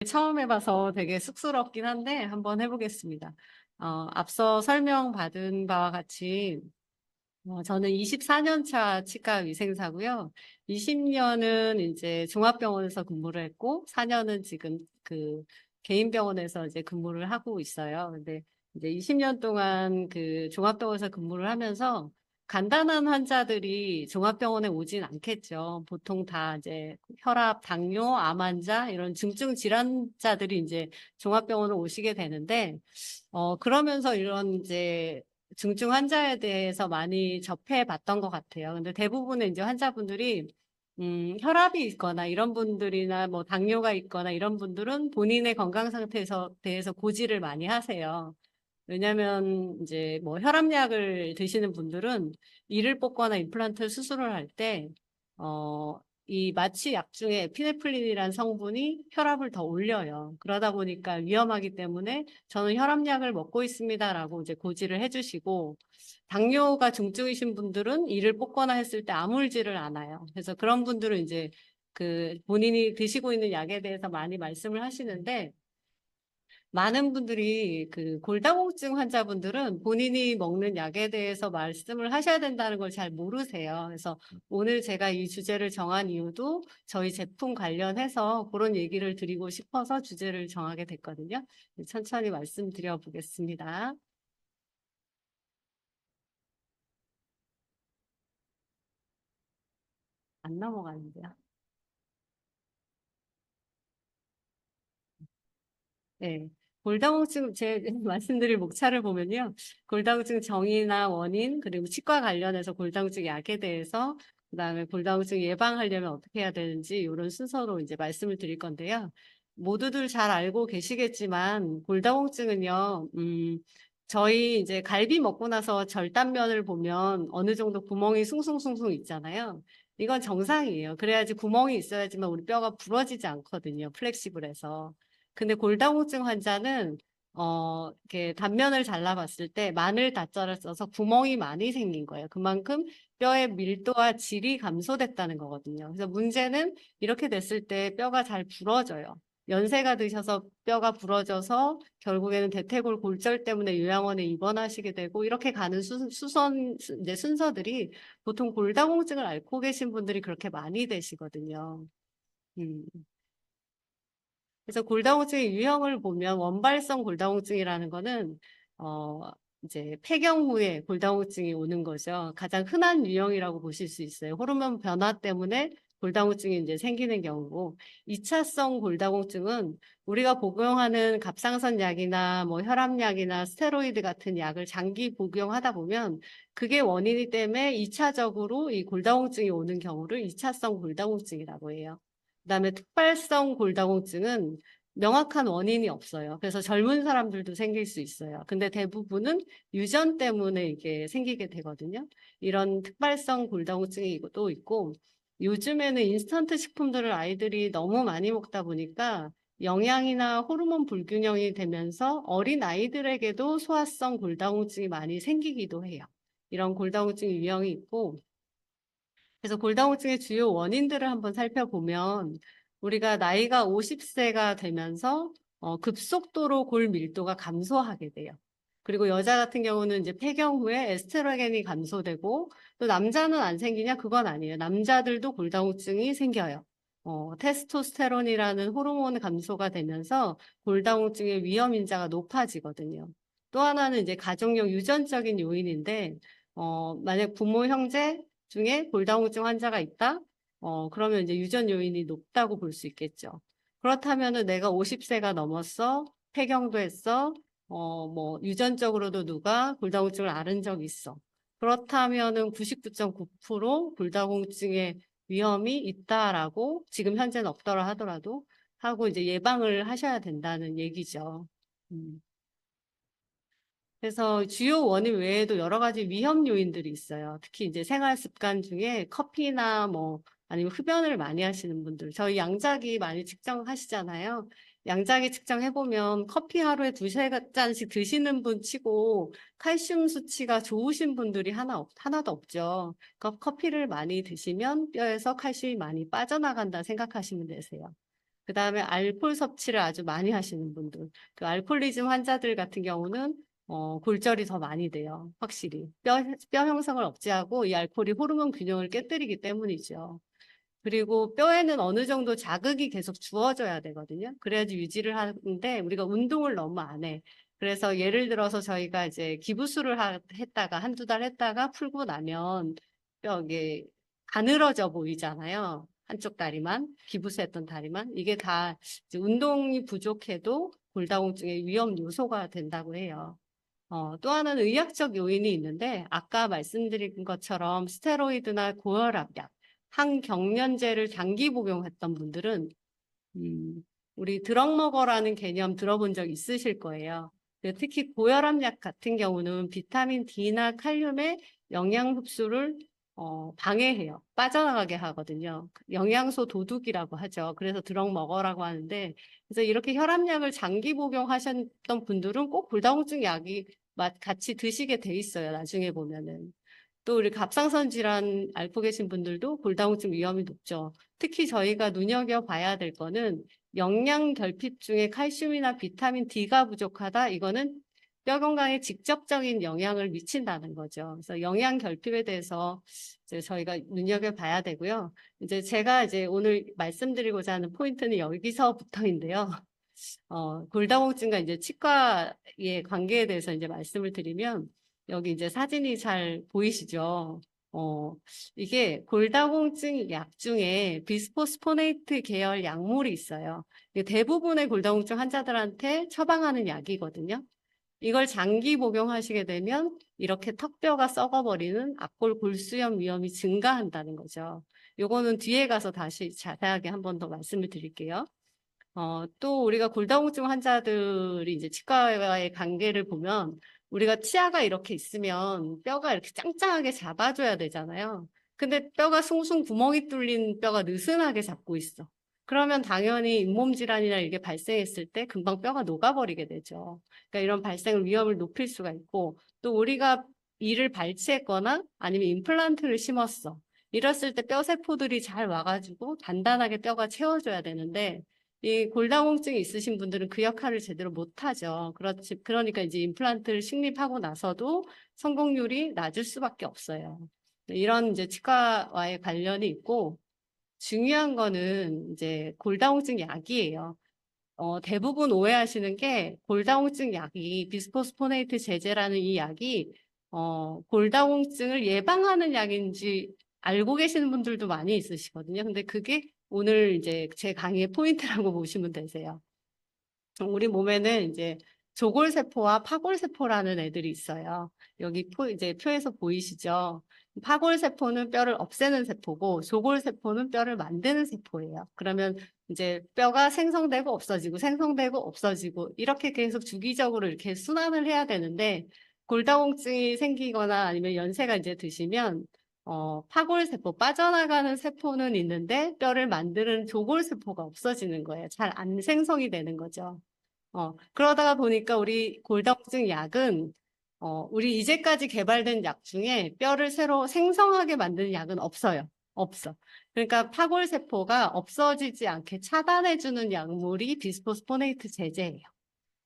처음 해봐서 되게 쑥스럽긴 한데 한번 해보겠습니다. 앞서 설명받은 바와 같이 저는 24년 차 치과 위생사고요. 20년은 이제 종합병원에서 근무를 했고 4년은 지금 그 개인 병원에서 이제 근무를 하고 있어요. 근데 이제 20년 동안 그 종합병원에서 근무를 하면서 간단한 환자들이 종합병원에 오진 않겠죠. 보통 다 이제 혈압, 당뇨, 암 환자 이런 중증 질환자들이 이제 종합병원을 오시게 되는데 그러면서 이런 이제 중증 환자에 대해서 많이 접해 봤던 것 같아요. 근데 대부분의 이제 환자분들이 혈압이 있거나 이런 분들이나 뭐 당뇨가 있거나 이런 분들은 본인의 건강 상태에서 대해서 고지를 많이 하세요. 왜냐하면 이제 뭐 혈압약을 드시는 분들은 이를 뽑거나 임플란트 수술을 할 때, 이 마취 약 중에 에피네프린이라는 성분이 혈압을 더 올려요. 그러다 보니까 위험하기 때문에 저는 혈압약을 먹고 있습니다라고 이제 고지를 해주시고, 당뇨가 중증이신 분들은 이를 뽑거나 했을 때 아물지를 않아요. 그래서 그런 분들은 이제 그 본인이 드시고 있는 약에 대해서 많이 말씀을 하시는데, 많은 분들이 그 골다공증 환자분들은 본인이 먹는 약에 대해서 말씀을 하셔야 된다는 걸 잘 모르세요. 그래서 오늘 제가 이 주제를 정한 이유도 저희 제품 관련해서 그런 얘기를 드리고 싶어서 주제를 정하게 됐거든요. 천천히 말씀드려 보겠습니다. 안 넘어가는데요. 네. 골다공증, 제 말씀드릴 목차를 보면요. 골다공증 정의나 원인, 그리고 치과 관련해서 골다공증 약에 대해서, 그다음에 골다공증 예방하려면 어떻게 해야 되는지, 이런 순서로 이제 말씀을 드릴 건데요. 모두들 잘 알고 계시겠지만, 골다공증은요, 저희 이제 갈비 먹고 나서 절단면을 보면 어느 정도 구멍이 숭숭숭숭 있잖아요. 이건 정상이에요. 그래야지 구멍이 있어야지만 우리 뼈가 부러지지 않거든요. 플렉시블해서. 근데 골다공증 환자는 이렇게 단면을 잘라봤을 때 마늘 다자를 써서 구멍이 많이 생긴 거예요. 그만큼 뼈의 밀도와 질이 감소됐다는 거거든요. 그래서 문제는 이렇게 됐을 때 뼈가 잘 부러져요. 연세가 드셔서 뼈가 부러져서 결국에는 대퇴골 골절 때문에 요양원에 입원하시게 되고 이렇게 가는 이제 순서들이 보통 골다공증을 앓고 계신 분들이 그렇게 많이 되시거든요. 음. 그래서 골다공증의 유형을 보면 원발성 골다공증이라는 거는 어 이제 폐경 후에 골다공증이 오는 거죠. 가장 흔한 유형이라고 보실 수 있어요. 호르몬 변화 때문에 골다공증이 이제 생기는 경우고 2차성 골다공증은 우리가 복용하는 갑상선 약이나 뭐 혈압약이나 스테로이드 같은 약을 장기 복용하다 보면 그게 원인이 때문에 2차적으로 이 골다공증이 오는 경우를 2차성 골다공증이라고 해요. 그다음에 특발성 골다공증은 명확한 원인이 없어요. 그래서 젊은 사람들도 생길 수 있어요. 근데 대부분은 유전 때문에 이게 생기게 되거든요. 이런 특발성 골다공증이 또 있고 요즘에는 인스턴트 식품들을 아이들이 너무 많이 먹다 보니까 영양이나 호르몬 불균형이 되면서 어린 아이들에게도 소화성 골다공증이 많이 생기기도 해요. 이런 골다공증 유형이 있고 그래서 골다공증의 주요 원인들을 한번 살펴보면 우리가 나이가 50세가 되면서 급속도로 골 밀도가 감소하게 돼요. 그리고 여자 같은 경우는 이제 폐경 후에 에스트로겐이 감소되고 또 남자는 안 생기냐? 그건 아니에요. 남자들도 골다공증이 생겨요. 테스토스테론이라는 호르몬 감소가 되면서 골다공증의 위험 인자가 높아지거든요. 또 하나는 이제 가족력 유전적인 요인인데 만약 부모 형제 중에 골다공증 환자가 있다? 그러면 이제 유전 요인이 높다고 볼 수 있겠죠. 그렇다면은 내가 50세가 넘었어, 폐경도 했어, 뭐 유전적으로도 누가 골다공증을 앓은 적이 있어. 그렇다면은 99.9% 골다공증의 위험이 있다라고 지금 현재는 없더라 하더라도 하고 이제 예방을 하셔야 된다는 얘기죠. 음. 그래서 주요 원인 외에도 여러 가지 위험 요인들이 있어요. 특히 이제 생활 습관 중에 커피나 뭐 아니면 흡연을 많이 하시는 분들, 저희 양자기 많이 측정하시잖아요. 양자기 측정해보면 커피 하루에 두세 잔씩 드시는 분 치고 칼슘 수치가 좋으신 분들이 하나도 없죠. 그러니까 커피를 많이 드시면 뼈에서 칼슘이 많이 빠져나간다 생각하시면 되세요. 그다음에 알코올 섭취를 아주 많이 하시는 분들. 그 알코올리즘 환자들 같은 경우는 골절이 더 많이 돼요. 확실히. 뼈 형성을 억제하고 이 알코올이 호르몬 균형을 깨뜨리기 때문이죠. 그리고 뼈에는 어느 정도 자극이 계속 주어져야 되거든요. 그래야지 유지를 하는데 우리가 운동을 너무 안 해. 그래서 예를 들어서 저희가 이제 기부스를 했다가 한두 달 했다가 풀고 나면 뼈에 가늘어져 보이잖아요. 한쪽 다리만, 기부스 했던 다리만. 이게 다 이제 운동이 부족해도 골다공증의 위험 요소가 된다고 해요. 또 하나는 의학적 요인이 있는데 아까 말씀드린 것처럼 스테로이드나 고혈압약, 항경련제를 장기 복용했던 분들은 우리 드럭 먹어라는 개념 들어본 적 있으실 거예요. 특히 고혈압약 같은 경우는 비타민 D나 칼륨의 영양 흡수를 방해해요. 빠져나가게 하거든요. 영양소 도둑이라고 하죠. 그래서 드럭 먹어라고 하는데, 그래서 이렇게 혈압약을 장기 복용하셨던 분들은 꼭 골다공증 약이 같이 드시게 돼 있어요. 나중에 보면은. 또 우리 갑상선 질환 앓고 계신 분들도 골다공증 위험이 높죠. 특히 저희가 눈여겨봐야 될 거는 영양 결핍 중에 칼슘이나 비타민 D가 부족하다. 이거는 뼈 건강에 직접적인 영향을 미친다는 거죠. 그래서 영양 결핍에 대해서 이제 저희가 눈여겨봐야 되고요. 이제 제가 이제 오늘 말씀드리고자 하는 포인트는 여기서부터인데요. 골다공증과 이제 치과의 관계에 대해서 이제 말씀을 드리면 여기 이제 사진이 잘 보이시죠? 이게 골다공증 약 중에 비스포스포네이트 계열 약물이 있어요. 이게 대부분의 골다공증 환자들한테 처방하는 약이거든요. 이걸 장기 복용하시게 되면 이렇게 턱뼈가 썩어버리는 앞골 골수염 위험이 증가한다는 거죠. 요거는 뒤에 가서 다시 자세하게 한 번 더 말씀을 드릴게요. 또 우리가 골다공증 환자들이 이제 치과와의 관계를 보면 우리가 치아가 이렇게 있으면 뼈가 이렇게 짱짱하게 잡아줘야 되잖아요. 근데 뼈가 숭숭 구멍이 뚫린 뼈가 느슨하게 잡고 있어. 그러면 당연히 잇몸 질환이나 이게 발생했을 때 금방 뼈가 녹아버리게 되죠. 그러니까 이런 발생 위험을 높일 수가 있고 또 우리가 이를 발치했거나 아니면 임플란트를 심었어. 이랬을 때 뼈 세포들이 잘 와가지고 단단하게 뼈가 채워줘야 되는데 이 골다공증이 있으신 분들은 그 역할을 제대로 못하죠. 그러니까 이제 임플란트를 식립하고 나서도 성공률이 낮을 수밖에 없어요. 이런 이제 치과와의 관련이 있고 중요한 거는 이제 골다공증 약이에요. 대부분 오해하시는 게 골다공증 약이 비스포스포네이트 제제라는 이 약이 골다공증을 예방하는 약인지 알고 계시는 분들도 많이 있으시거든요. 근데 그게 오늘 이제 제 강의의 포인트라고 보시면 되세요. 우리 몸에는 이제 조골세포와 파골세포라는 애들이 있어요. 여기 이제 표에서 보이시죠? 파골세포는 뼈를 없애는 세포고 조골세포는 뼈를 만드는 세포예요. 그러면 이제 뼈가 생성되고 없어지고 생성되고 없어지고 이렇게 계속 주기적으로 이렇게 순환을 해야 되는데 골다공증이 생기거나 아니면 연세가 이제 드시면 파골세포, 빠져나가는 세포는 있는데 뼈를 만드는 조골세포가 없어지는 거예요. 잘 안 생성이 되는 거죠. 그러다가 보니까 우리 골다공증 약은 우리 이제까지 개발된 약 중에 뼈를 새로 생성하게 만드는 약은 없어요. 없어. 그러니까 파골세포가 없어지지 않게 차단해주는 약물이 비스포스포네이트 제제예요.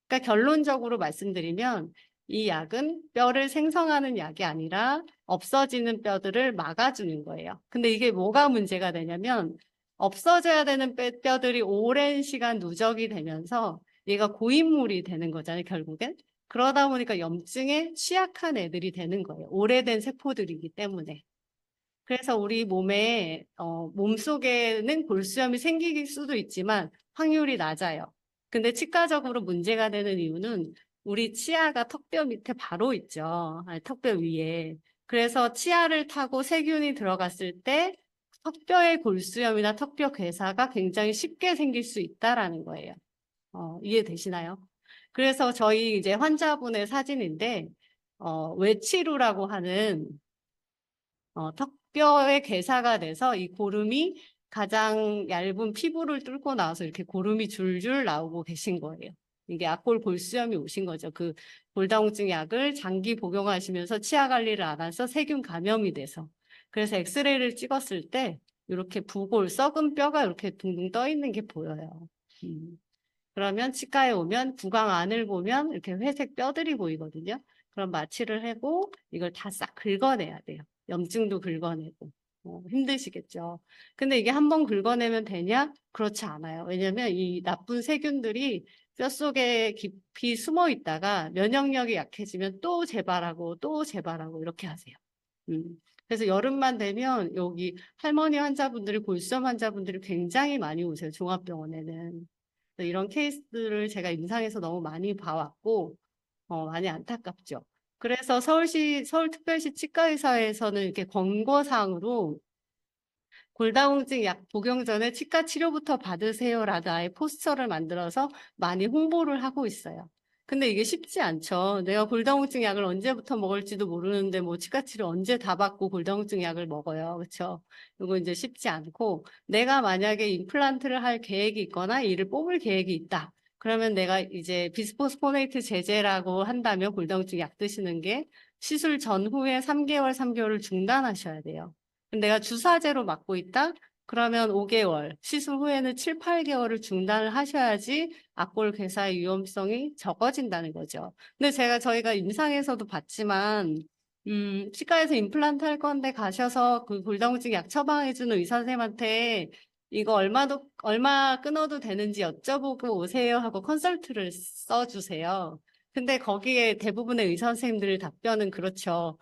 그러니까 결론적으로 말씀드리면 이 약은 뼈를 생성하는 약이 아니라 없어지는 뼈들을 막아주는 거예요. 근데 이게 뭐가 문제가 되냐면 없어져야 되는 뼈들이 오랜 시간 누적이 되면서 얘가 고인물이 되는 거잖아요, 결국엔. 그러다 보니까 염증에 취약한 애들이 되는 거예요. 오래된 세포들이기 때문에. 그래서 우리 몸속에는 골수염이 생길 수도 있지만 확률이 낮아요. 근데 치과적으로 문제가 되는 이유는 우리 치아가 턱뼈 밑에 바로 있죠. 아니, 턱뼈 위에. 그래서 치아를 타고 세균이 들어갔을 때 턱뼈의 골수염이나 턱뼈 괴사가 굉장히 쉽게 생길 수 있다라는 거예요. 이해되시나요? 그래서 저희 이제 환자분의 사진인데, 외치루라고 하는 턱뼈의 괴사가 돼서 이 고름이 가장 얇은 피부를 뚫고 나와서 이렇게 고름이 줄줄 나오고 계신 거예요. 이게 악골 골수염이 오신 거죠. 그 골다공증 약을 장기 복용하시면서 치아 관리를 안 해서 세균 감염이 돼서. 그래서 엑스레이를 찍었을 때 이렇게 부골, 썩은 뼈가 이렇게 둥둥 떠 있는 게 보여요. 그러면 치과에 오면 구강 안을 보면 이렇게 회색 뼈들이 보이거든요. 그럼 마취를 하고 이걸 다 싹 긁어내야 돼요. 염증도 긁어내고. 힘드시겠죠. 근데 이게 한번 긁어내면 되냐? 그렇지 않아요. 왜냐면 이 나쁜 세균들이 뼛속에 깊이 숨어 있다가 면역력이 약해지면 또 재발하고 또 재발하고 이렇게 하세요. 그래서 여름만 되면 여기 할머니 환자분들이 골수염 환자분들이 굉장히 많이 오세요. 종합병원에는. 이런 케이스들을 제가 임상에서 너무 많이 봐왔고 많이 안타깝죠. 그래서 서울특별시 치과의사에서는 이렇게 권고사항으로 골다공증 약 복용 전에 치과 치료부터 받으세요라는 아예 포스터를 만들어서 많이 홍보를 하고 있어요. 근데 이게 쉽지 않죠. 내가 골다공증 약을 언제부터 먹을지도 모르는데 뭐 치과 치료 언제 다 받고 골다공증 약을 먹어요. 그렇죠? 이거 이제 쉽지 않고 내가 만약에 임플란트를 할 계획이 있거나 이를 뽑을 계획이 있다. 그러면 내가 이제 비스포스포네이트 제제라고 한다면 골다공증 약 드시는 게 시술 전후에 3개월을 중단하셔야 돼요. 내가 주사제로 맞고 있다? 그러면 5개월, 시술 후에는 7, 8개월을 중단을 하셔야지 악골 괴사의 위험성이 적어진다는 거죠. 근데 저희가 임상에서도 봤지만, 치과에서 임플란트 할 건데 가셔서 그 골다공증 약 처방해주는 의사 선생님한테 이거 얼마 끊어도 되는지 여쭤보고 오세요 하고 컨설트를 써주세요. 근데 거기에 대부분의 의사 선생님들 답변은 그렇죠.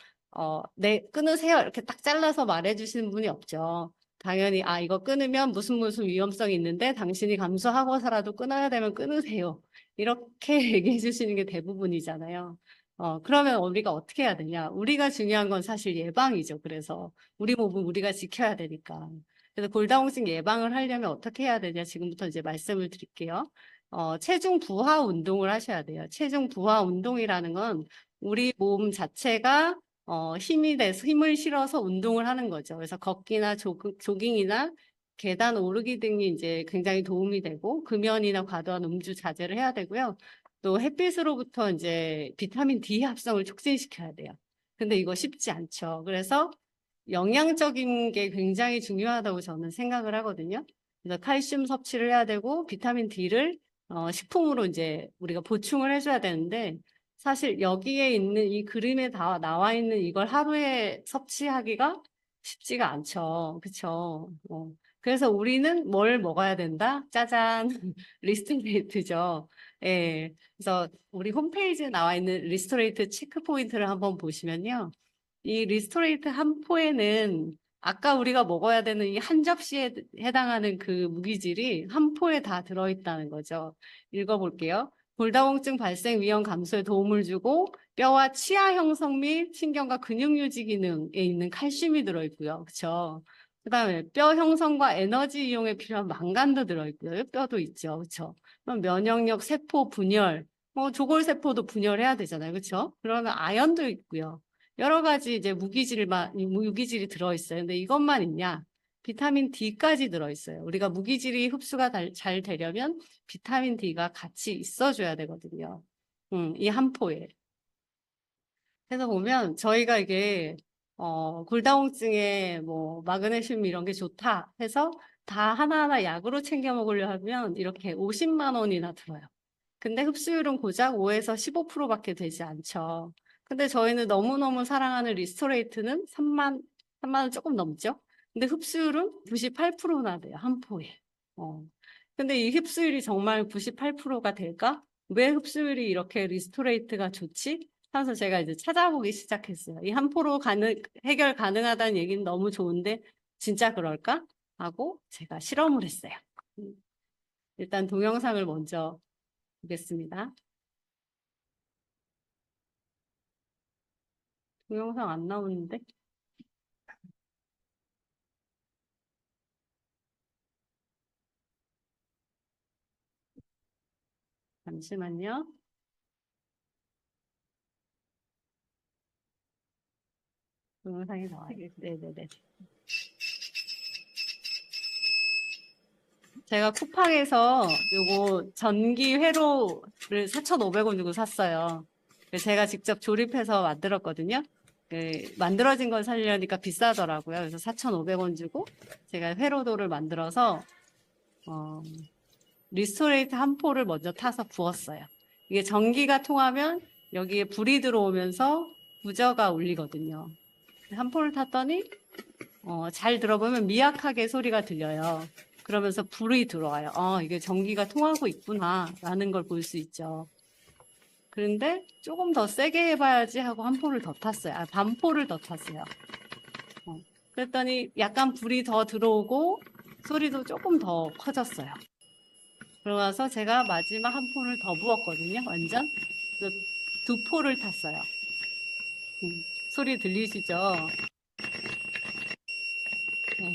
네, 끊으세요. 이렇게 딱 잘라서 말해주시는 분이 없죠. 당연히, 이거 끊으면 무슨 위험성이 있는데 당신이 감수하고서라도 끊어야 되면 끊으세요. 이렇게 얘기해 주시는 게 대부분이잖아요. 그러면 우리가 어떻게 해야 되냐? 우리가 중요한 건 사실 예방이죠. 그래서 우리 몸은 우리가 지켜야 되니까. 그래서 골다공증 예방을 하려면 어떻게 해야 되냐? 지금부터 이제 말씀을 드릴게요. 체중 부하 운동을 하셔야 돼요. 체중 부하 운동이라는 건 우리 몸 자체가 힘을 실어서 운동을 하는 거죠. 그래서 걷기나 조깅이나 계단 오르기 등이 이제 굉장히 도움이 되고 금연이나 과도한 음주 자제를 해야 되고요. 또 햇빛으로부터 이제 비타민 D 합성을 촉진시켜야 돼요. 근데 이거 쉽지 않죠. 그래서 영양적인 게 굉장히 중요하다고 저는 생각을 하거든요. 그래서 칼슘 섭취를 해야 되고 비타민 D를 식품으로 이제 우리가 보충을 해줘야 되는데 사실 여기에 있는 이 그림에 다 나와 있는 이걸 하루에 섭취하기가 쉽지가 않죠. 그렇죠? 그래서 우리는 뭘 먹어야 된다? 짜잔, 리스토레이트죠. 예. 그래서 우리 홈페이지에 나와 있는 리스토레이트 체크 포인트를 한번 보시면요. 이 리스토레이트 한 포에는 아까 우리가 먹어야 되는 이 한 접시에 해당하는 그 무기질이 한 포에 다 들어있다는 거죠. 읽어볼게요. 골다공증 발생 위험 감소에 도움을 주고 뼈와 치아 형성 및 신경과 근육 유지 기능에 있는 칼슘이 들어있고요. 그렇죠? 그다음에 뼈 형성과 에너지 이용에 필요한 망간도 들어있고요. 뼈도 있죠. 그렇죠? 그럼 면역력, 세포 분열, 조골세포도 분열해야 되잖아요. 그렇죠? 그러면 아연도 있고요. 여러 가지 이제 무기질이 들어있어요. 근데 이것만 있냐? 비타민 D까지 들어있어요. 우리가 무기질이 흡수가 잘 되려면 비타민 D가 같이 있어줘야 되거든요. 이 한 포에. 그래서 보면 저희가 이게 골다공증에 뭐 마그네슘 이런 게 좋다 해서 다 하나하나 약으로 챙겨 먹으려 하면 이렇게 50만 원이나 들어요. 근데 흡수율은 고작 5에서 15%밖에 되지 않죠. 근데 저희는 너무너무 사랑하는 리스토레이트는 3만 원 조금 넘죠? 근데 흡수율은 98%나 돼요, 한 포에. 근데 이 흡수율이 정말 98%가 될까? 왜 흡수율이 이렇게 리스토레이트가 좋지? 하면서 제가 이제 찾아보기 시작했어요. 이 한 포로 해결 가능하다는 얘기는 너무 좋은데, 진짜 그럴까? 하고 제가 실험을 했어요. 일단 동영상을 먼저 보겠습니다. 동영상 안 나오는데? 잠시만요. 동영상이 나와요. 네네네. 제가 쿠팡에서 요거 전기 회로를 4,500원 주고 샀어요. 제가 직접 조립해서 만들었거든요. 만들어진 걸 살려니까 비싸더라고요. 그래서 4,500원 주고 제가 회로도를 만들어서 리스토레이트 한 포를 먼저 타서 부었어요. 이게 전기가 통하면 여기에 불이 들어오면서 부저가 울리거든요. 한 포를 탔더니 잘 들어보면 미약하게 소리가 들려요. 그러면서 불이 들어와요. 이게 전기가 통하고 있구나라는 걸 볼 수 있죠. 그런데 조금 더 세게 해봐야지 하고 한 포를 더 탔어요. 반 포를 더 탔어요. 그랬더니 약간 불이 더 들어오고 소리도 조금 더 커졌어요. 그러고 나서 제가 마지막 한 포를 더 부었거든요. 완전 두 포를 탔어요. 소리 들리시죠? 네.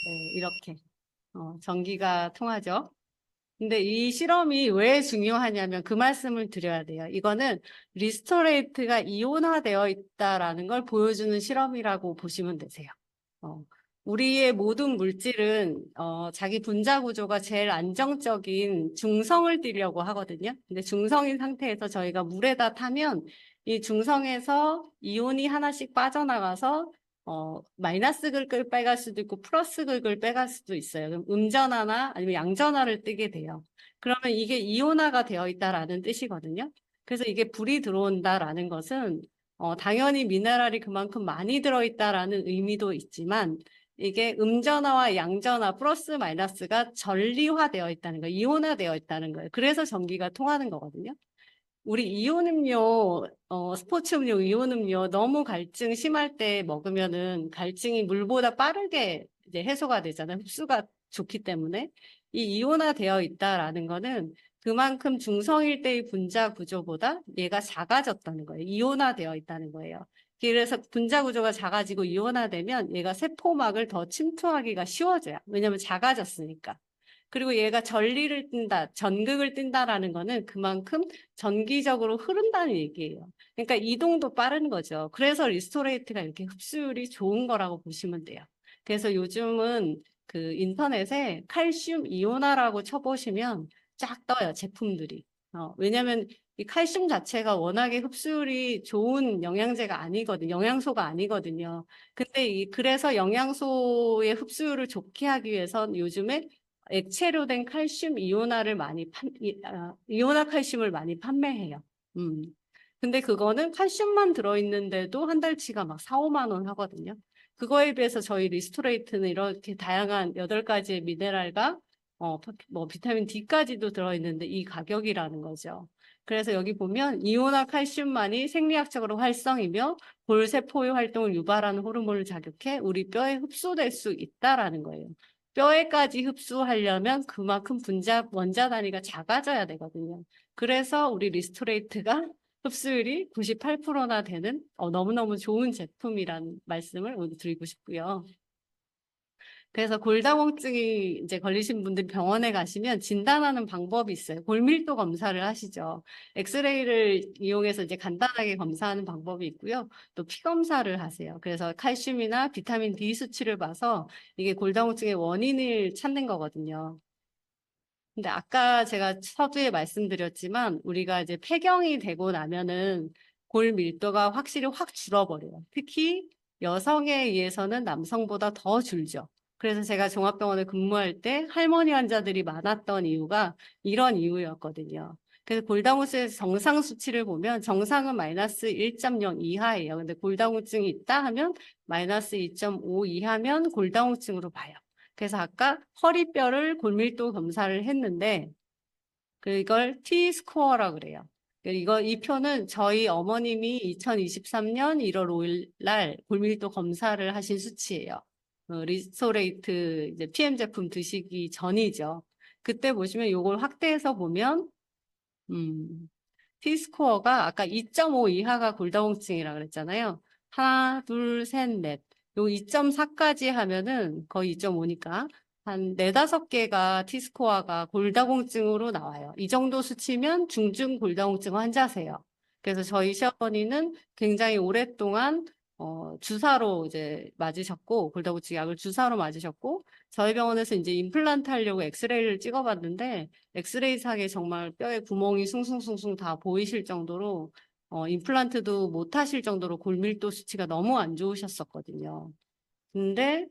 네, 이렇게 전기가 통하죠. 근데 이 실험이 왜 중요하냐면 그 말씀을 드려야 돼요. 이거는 리스토레이트가 이온화되어 있다라는 걸 보여주는 실험이라고 보시면 되세요. 어, 우리의 모든 물질은 자기 분자 구조가 제일 안정적인 중성을 띠려고 하거든요. 근데 중성인 상태에서 저희가 물에다 타면 이 중성에서 이온이 하나씩 빠져나가서 마이너스 극을 빼갈 수도 있고 플러스 극을 빼갈 수도 있어요. 그럼 음전화나 아니면 양전화를 뜨게 돼요. 그러면 이게 이온화가 되어 있다라는 뜻이거든요. 그래서 이게 불이 들어온다라는 것은 당연히 미네랄이 그만큼 많이 들어있다라는 의미도 있지만 이게 음전화와 양전화 플러스 마이너스가 전리화되어 있다는 거예요. 이온화되어 있다는 거예요. 그래서 전기가 통하는 거거든요. 우리 이온 음료, 스포츠 음료, 이온 음료 너무 갈증 심할 때 먹으면은 갈증이 물보다 빠르게 이제 해소가 되잖아요. 흡수가 좋기 때문에. 이 이온화되어 있다라는 거는 그만큼 중성일 때의 분자 구조보다 얘가 작아졌다는 거예요. 이온화되어 있다는 거예요. 그래서 분자 구조가 작아지고 이온화되면 얘가 세포막을 더 침투하기가 쉬워져요. 왜냐하면 작아졌으니까. 그리고 얘가 전리를 띈다, 전극을 띈다라는 거는 그만큼 전기적으로 흐른다는 얘기예요. 그러니까 이동도 빠른 거죠. 그래서 리스토레이트가 이렇게 흡수율이 좋은 거라고 보시면 돼요. 그래서 요즘은 그 인터넷에 칼슘 이온화라고 쳐보시면 쫙 떠요, 제품들이. 왜냐면 이 칼슘 자체가 워낙에 흡수율이 좋은 영양제가 아니거든요. 영양소가 아니거든요. 근데 그래서 영양소의 흡수율을 좋게 하기 위해서 요즘에 액체로 된 칼슘 이온화를 이온화 칼슘을 많이 판매해요. 근데 그거는 칼슘만 들어있는데도 한 달치가 막 4, 5만 원 하거든요. 그거에 비해서 저희 리스토레이트는 이렇게 다양한 8가지의 미네랄과 뭐 비타민 D까지도 들어있는데 이 가격이라는 거죠. 그래서 여기 보면 이온화 칼슘만이 생리학적으로 활성이며 골세포의 활동을 유발하는 호르몬을 자극해 우리 뼈에 흡수될 수 있다라는 거예요. 뼈에까지 흡수하려면 그만큼 원자 단위가 작아져야 되거든요. 그래서 우리 리스토레이트가 흡수율이 98%나 되는 너무너무 좋은 제품이란 말씀을 오늘 드리고 싶고요. 그래서 골다공증이 이제 걸리신 분들이 병원에 가시면 진단하는 방법이 있어요. 골밀도 검사를 하시죠. 엑스레이를 이용해서 이제 간단하게 검사하는 방법이 있고요. 또 피 검사를 하세요. 그래서 칼슘이나 비타민 D 수치를 봐서 이게 골다공증의 원인을 찾는 거거든요. 근데 아까 제가 서두에 말씀드렸지만 우리가 이제 폐경이 되고 나면은 골 밀도가 확실히 확 줄어버려요. 특히 여성에 의해서는 남성보다 더 줄죠. 그래서 제가 종합병원에 근무할 때 할머니 환자들이 많았던 이유가 이런 이유였거든요. 그래서 골다공증의 정상 수치를 보면 정상은 마이너스 1.0 이하예요. 근데 골다공증이 있다 하면 마이너스 2.5 이하면 골다공증으로 봐요. 그래서 아까 허리뼈를 골밀도 검사를 했는데 이걸 T-스코어라 그래요. 이 표는 저희 어머님이 2023년 1월 5일 날 골밀도 검사를 하신 수치예요. 리스토레이트 이제 PM 제품 드시기 전이죠. 그때 보시면 이걸 확대해서 보면 T-스코어가 아까 2.5 이하가 골다공증이라 그랬잖아요. 하나, 둘, 셋, 넷. 요 2.4까지 하면은 거의 2.5니까 한 4, 5개가 T스코어가 골다공증으로 나와요. 이 정도 수치면 중증 골다공증 환자세요. 그래서 저희 시어머니는 굉장히 오랫동안 주사로 이제 맞으셨고, 골다공증 약을 주사로 맞으셨고, 저희 병원에서 이제 임플란트 하려고 엑스레이를 찍어봤는데, 엑스레이 상에 정말 뼈에 구멍이 숭숭숭숭 다 보이실 정도로, 임플란트도 못 하실 정도로 골밀도 수치가 너무 안 좋으셨었거든요. 근데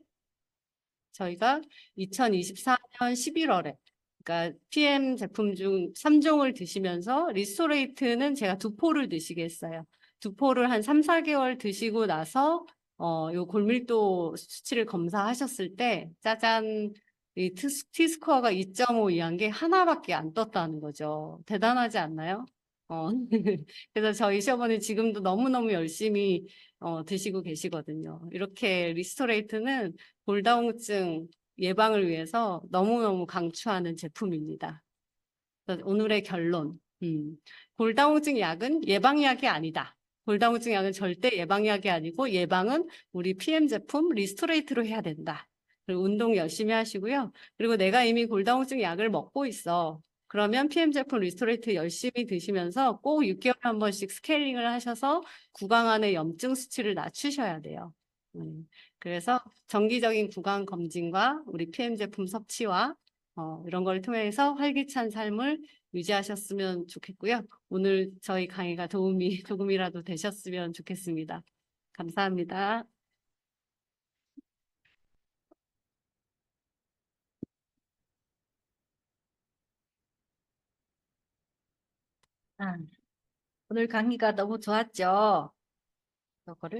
저희가 2024년 11월에 그러니까 PM 제품 중 3종을 드시면서 리스토레이트는 제가 2포를 드시게 했어요. 2포를 한 3, 4개월 드시고 나서 요 골밀도 수치를 검사하셨을 때 짜잔 이 T스코어가 2.5 이한 게 하나밖에 안 떴다는 거죠. 대단하지 않나요? 그래서 저희 시어머니 지금도 너무너무 열심히 드시고 계시거든요. 이렇게 리스토레이트는 골다공증 예방을 위해서 너무너무 강추하는 제품입니다. 그래서 오늘의 결론. 골다공증 약은 예방약이 아니다. 골다공증 약은 절대 예방약이 아니고 예방은 우리 PM 제품 리스토레이트로 해야 된다. 그리고 운동 열심히 하시고요. 그리고 내가 이미 골다공증 약을 먹고 있어. 그러면 PM 제품 리스토레이트 열심히 드시면서 꼭 6개월에 한 번씩 스케일링을 하셔서 구강 안의 염증 수치를 낮추셔야 돼요. 그래서 정기적인 구강 검진과 우리 PM 제품 섭취와 이런 걸 통해서 활기찬 삶을 유지하셨으면 좋겠고요. 오늘 저희 강의가 도움이 조금이라도 되셨으면 좋겠습니다. 감사합니다. 아, 오늘 강의가 너무 좋았죠? 이거를